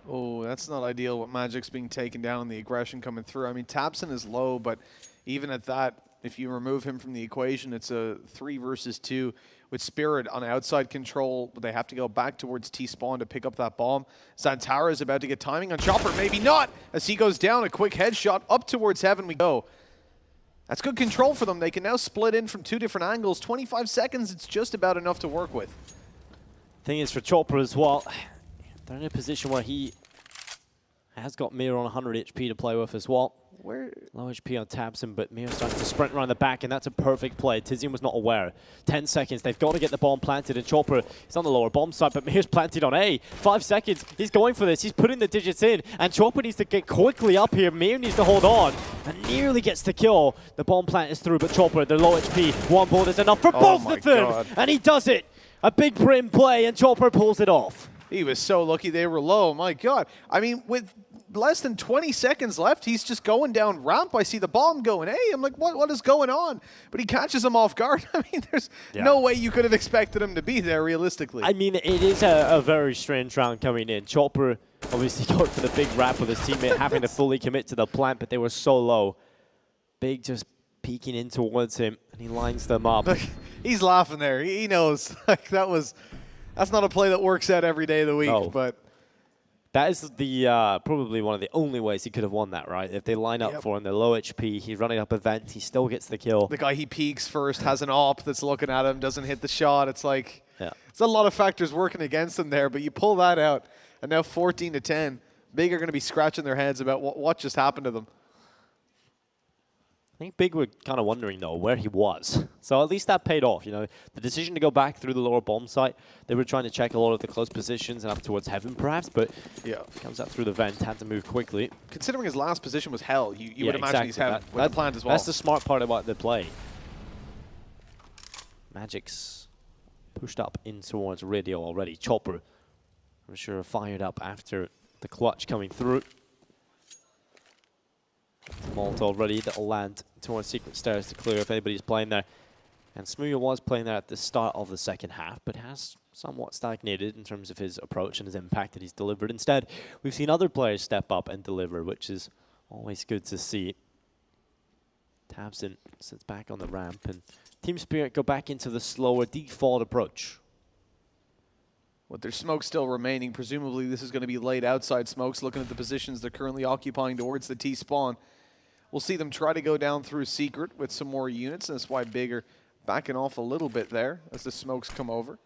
Oh, that's not ideal what Magic's being taken down and the aggression coming through. I mean, Tabson is low, but even at that, if you remove him from the equation, it's a 3 versus 2 with Spirit on outside control. They have to go back towards T-spawn to pick up that bomb. Zantara is about to get timing on Chopper. Maybe not, as he goes down. A quick headshot up towards heaven we go. That's good control for them. They can now split in from 2 different angles. 25 seconds, it's just about enough to work with. Thing is for Chopper as well, they're in a position where he has got Mir on 100 HP to play with as well. Where? Low HP on Tabson, but Mir starts to sprint around the back, and that's a perfect play. Tizian was not aware. 10 seconds, they've got to get the bomb planted, and Chopper is on the lower bomb side, but Mir's planted on A. 5 seconds, he's going for this, he's putting the digits in, and Chopper needs to get quickly up here. Mir needs to hold on, and nearly gets the kill. The bomb plant is through, but Chopper, they're low HP. One bullet is enough for both of them, and he does it. A big Brim play, and Chopper pulls it off. He was so lucky they were low. My God. I mean, with less than 20 seconds left, he's just going down ramp. I see the bomb going, hey, I'm like, what is going on? But he catches him off guard. I mean, there's no way you could have expected him to be there realistically. I mean, it is a very strange round coming in. Chopper obviously going for the big wrap with his teammate having to fully commit to the plant, but they were so low. Big just peeking in towards him, and he lines them up. Look, he's laughing there. He knows. Like, that's not a play that works out every day of the week, but that is the probably one of the only ways he could have won that, right? If they line up for him, they're low HP, he's running up a vent, he still gets the kill. The guy he peeks first has an op that's looking at him, doesn't hit the shot. It's like, it's a lot of factors working against him there, but you pull that out, and now 14-10. Big are going to be scratching their heads about what just happened to them. I think Big were kind of wondering, though, where he was. So at least that paid off. You know, the decision to go back through the lower bomb site, they were trying to check a lot of the close positions and up towards heaven, perhaps, but comes out through the vent, had to move quickly. Considering his last position was hell, you would imagine he's with the plant as well. That's the smart part about the play. Magic's pushed up in towards radio already. Chopper, I'm sure, fired up after the clutch coming through. Molotov ready, that'll land towards secret stairs to clear if anybody's playing there. And Smooya was playing there at the start of the second half, but has somewhat stagnated in terms of his approach and his impact that he's delivered. Instead, we've seen other players step up and deliver, which is always good to see. Tabson sits back on the ramp, and Team Spirit go back into the slower default approach. With their smoke still remaining, presumably this is going to be laid outside smokes, looking at the positions they're currently occupying towards the T-spawn. We'll see them try to go down through secret with some more units, and that's why Big are backing off a little bit there as the smokes come over.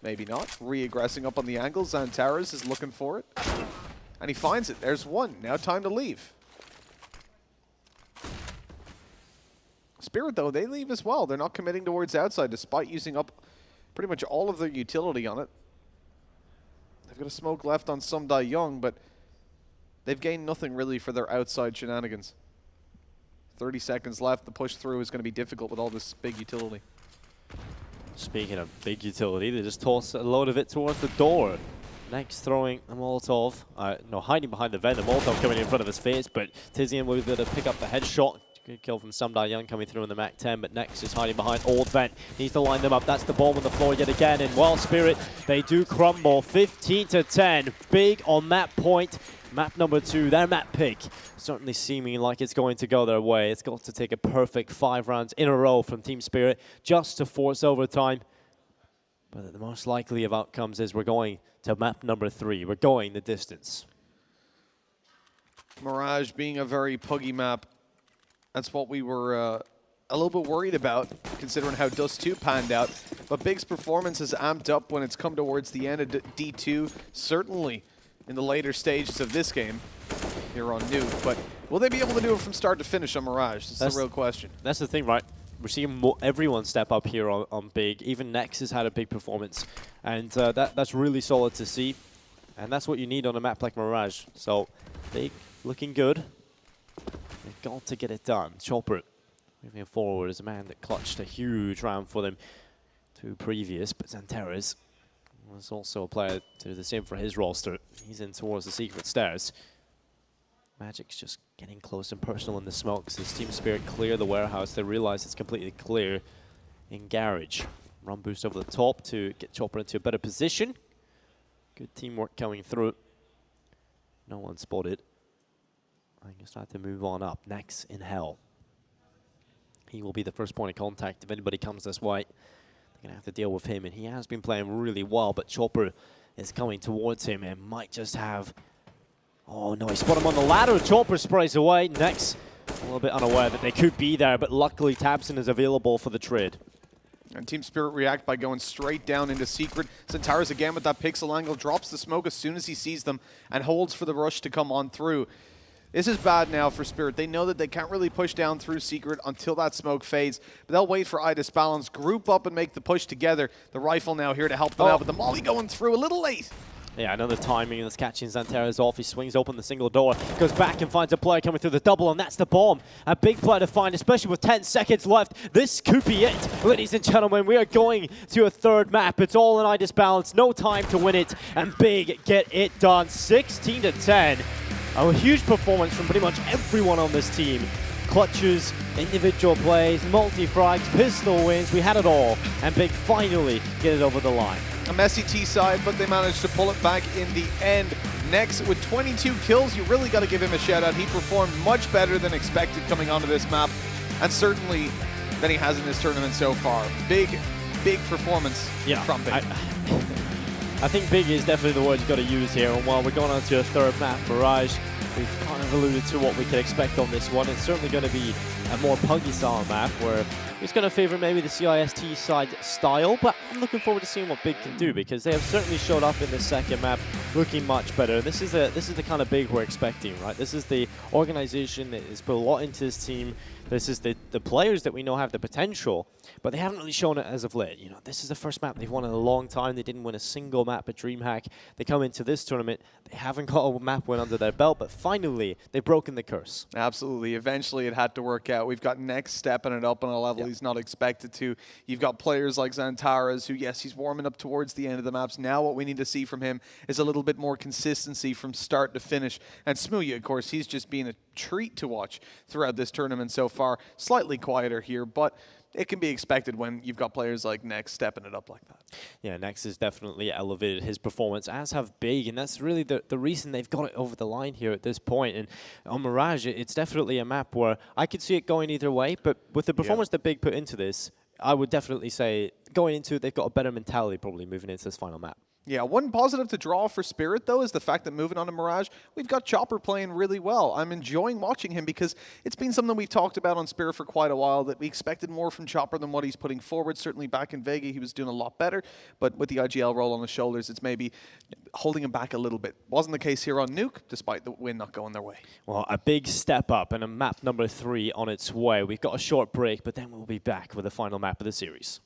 Maybe not. Re-aggressing up on the angle. Zantaras is looking for it. And he finds it. There's one. Now time to leave. Spirit, though, they leave as well. They're not committing towards outside, despite using up pretty much all of their utility on it. They've got a smoke left on Some Die Young, but they've gained nothing really for their outside shenanigans. 30 seconds left. The push through is going to be difficult with all this big utility. Speaking of big utility, they just toss a load of it towards the door. Next, throwing a Molotov. No, hiding behind the vent. The Molotov coming in front of his face, but Tizian will be able to pick up the headshot. Good kill from Some Die Young coming through in the Mac 10, but Next is hiding behind Old Vent. Needs to line them up. That's the bomb on the floor yet again. And while Spirit, they do crumble. 15-10. Big on that point. Map number 2, their map pick. Certainly seeming like it's going to go their way. It's got to take a perfect 5 rounds in a row from Team Spirit just to force overtime. But the most likely of outcomes is we're going to map number 3. We're going the distance. Mirage being a very puggy map. That's what we were a little bit worried about, considering how Dust 2 panned out. But Big's performance has amped up when it's come towards the end of D2, certainly in the later stages of this game here on Nuke. But will they be able to do it from start to finish on Mirage? That's the real question. That's the thing, right? We're seeing everyone step up here on Big. Even Nex has had a big performance. And that's really solid to see. And that's what you need on a map like Mirage. So Big looking good. They've got to get it done. Chopper moving forward is a man that clutched a huge round for them 2 previous, but Zantaras was also a player to do the same for his roster. He's in towards the secret stairs. Magic's just getting close and personal in the smokes as Team Spirit clear the warehouse. They realize it's completely clear in Garage. Run boost over the top to get Chopper into a better position. Good teamwork coming through. No one spotted. I guess I have to move on up. Next in Hell. He will be the first point of contact if anybody comes this way. They're going to have to deal with him, and he has been playing really well, but Chopper is coming towards him and might just have... Oh no, he spotted him on the ladder. Chopper sprays away. Next, a little bit unaware that they could be there, but luckily tabseN is available for the trade. And Team Spirit react by going straight down into Secret. Xantares again with that pixel angle, drops the smoke as soon as he sees them, and holds for the rush to come on through. This is bad now for Spirit. They know that they can't really push down through Secret until that smoke fades, but they'll wait for Idis Balance, group up and make the push together. The rifle now here to help them out, but the molly going through a little late. Yeah, another timing that's catching Xantares off. He swings open the single door, goes back and finds a player coming through the double, and that's the bomb. A big player to find, especially with 10 seconds left. This could be it. Ladies and gentlemen, we are going to a third map. It's all in Idis Balance. No time to win it, and Big get it done. 16-10. A huge performance from pretty much everyone on this team. Clutches, individual plays, multi-frags, pistol wins. We had it all, and Big finally get it over the line. A messy T-side, but they managed to pull it back in the end. Next, with 22 kills, you really got to give him a shout-out. He performed much better than expected coming onto this map, and certainly than he has in this tournament so far. Big performance from Big. I think Big is definitely the word you've got to use here, and while we're going on to a third map, Mirage, we've kind of alluded to what we can expect on this one. It's certainly going to be a more puggy-style map where it's going to favor maybe the CIST side style, but I'm looking forward to seeing what Big can do because they have certainly showed up in the second map looking much better. This is the kind of Big we're expecting, right? This is the organization that has put a lot into this team. This is the players that we know have the potential, but they haven't really shown it as of late. You know, this is the first map they've won in a long time. They didn't win a single map at DreamHack. They come into this tournament, they haven't got a map win under their belt, but finally they've broken the curse. Absolutely. Eventually it had to work out. We've got Next stepping it up on a level he's not expected to. You've got players like Xantares, who, yes, he's warming up towards the end of the maps. Now what we need to see from him is a little bit more consistency from start to finish. And Smooya, of course, he's just been a treat to watch throughout this tournament so far. Slightly quieter here, but it can be expected when you've got players like Next stepping it up like that. Yeah, Next has definitely elevated his performance, as have Big, and that's really the reason they've got it over the line here at this point. And on Mirage, it's definitely a map where I could see it going either way, but with the performance that Big put into this, I would definitely say going into it, they've got a better mentality probably moving into this final map. Yeah, one positive to draw for Spirit, though, is the fact that moving on to Mirage, we've got Chopper playing really well. I'm enjoying watching him because it's been something we've talked about on Spirit for quite a while, that we expected more from Chopper than what he's putting forward. Certainly back in Vega, he was doing a lot better, but with the IGL roll on his shoulders, it's maybe holding him back a little bit. Wasn't the case here on Nuke, despite the win not going their way. Well, a big step up and a map number 3 on its way. We've got a short break, but then we'll be back with the final map of the series.